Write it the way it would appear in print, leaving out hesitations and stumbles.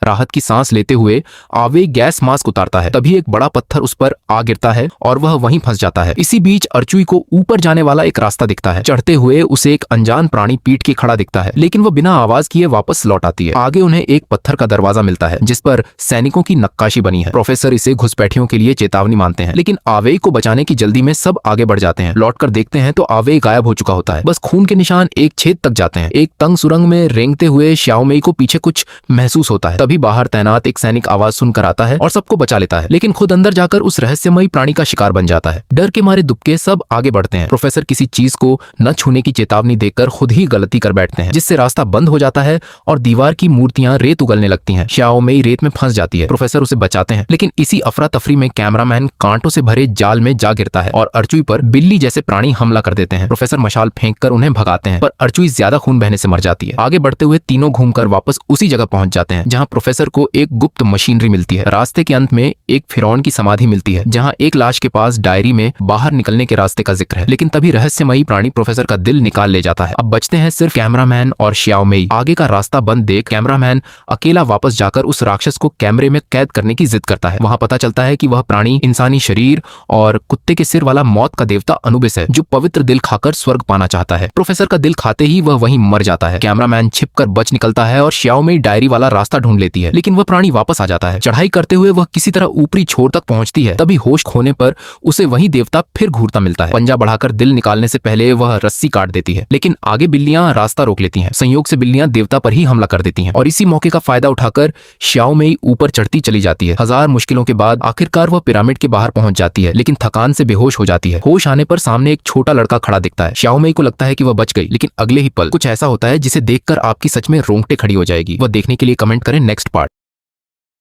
राहत की सांस लेते हुए आवे गैस मास्क उतारता है। तभी एक बड़ा पत्थर उस पर आ गिरता है और वह वहीं फंस जाता है। इसी बीच अर्चुई को ऊपर जाने वाला एक रास्ता दिखता है। चढ़ते हुए उसे एक अनजान प्राणी पीट के खड़ा दिखता है, लेकिन वह बिना आवाज किए वापस लौट आती है। आगे उन्हें एक पत्थर का दरवाजा मिलता है जिस पर सैनिकों की नक्काशी बनी है। प्रोफेसर इसे घुसपैठियों के लिए चेतावनी मानते हैं, लेकिन आवे को बचाने की जल्दी में सब आगे बढ़ जाते हैं। लौटकर देखते हैं तो आवे गायब हो चुका होता है। बस खून के निशान एक छेद तक जाते हैं। एक तंग सुरंग में रेंगते हुए श्याओमेई को पीछे कुछ महसूस होता है। तभी बाहर तैनात एक सैनिक आवाज सुनकर आता है और सबको बचा लेता है, लेकिन खुद अंदर जाकर उस रहस्यमयी प्राणी का शिकार बन जाता है। डर के मारे दुबके सब आगे बढ़ते हैं। प्रोफेसर किसी चीज को न छूने की चेतावनी देकर खुद ही गलती कर बैठते हैं, जिससे रास्ता बंद हो जाता है और दीवार की मूर्तियां रेत उगलने लगती हैं। श्याओमेई रेत में फंस जाती है। प्रोफेसर उसे बचाते हैं, लेकिन इसी अफरा तफरी में कैमरामैन कांटों से भरे जाल में जा गिरता है और अर्चुई पर बिल्ली जैसे प्राणी हमला कर देते हैं। प्रोफेसर मशाल फेंककर उन्हें भगाते हैं, पर अर्चुई ज्यादा खून बहने से मर जाती है। आगे बढ़ते हुए तीनों घूमकर वापस उसी जगह पहुंच जाते हैं जहां प्रोफेसर को एक गुप्त मशीनरी मिलती है। रास्ते के अंत में एक फिरौन की समाधि मिलती है, जहां एक लाश के पास डायरी में बाहर निकलने के रास्ते का जिक्र है। लेकिन तभी रहस्यमयी प्राणी प्रोफेसर का दिल निकाल ले जाता है। अब बचते हैं सिर्फ कैमरामैन और श्याओमेई। आगे का रास्ता बंद देख कैमरामैन अकेला वापस जाकर उस राक्षस को कैमरे में कैद करने की जिद करता है। वहां पता चलता है कि वह प्राणी इंसानी शरीर और कुत्ते के सिर वाला मौत का देवता अनुबिस है, जो पवित्र दिल खाकर स्वर्ग पाना चाहता है। प्रोफेसर का दिल खाते ही वह वहीं मर जाता है। कैमरामैन छिपकर बच निकलता है और श्याओमेई डायरी वाला रास्ता ढूंढ लेती है, लेकिन वह प्राणी वापस आ जाता है। चढ़ाई करते हुए वह किसी तरह ऊपरी छोर तक पहुंचती है। तभी होश खोने पर उसे वही देवता फिर घूरता मिलता है। पंजा बढ़ाकर दिल निकालने से पहले वह रस्सी काट देती है, लेकिन आगे बिल्लियां रास्ता रोक लेती हैं। संयोग से बिल्लियां देवता पर ही हमला कर देती हैं और इसी मौके का फायदा उठाकर श्याओमेई ऊपर चढ़ती चली जाती है। हजार मुश्किलों के बाद आखिरकार वह पिरामिड के बाहर पहुंच जाती है, लेकिन थकान से बेहोश हो जाती है। होश आने पर सामने एक छोटा लड़का खड़ा दिखता है। श्याओमेई को लगता है कि वह बच गई, लेकिन अगले ही पल कुछ ऐसा होता है जिसे देखकर आपकी सच में रोंगटे खड़ी हो जाएगी। वह देखने के लिए कमेंट करें नेक्स्ट पार्ट।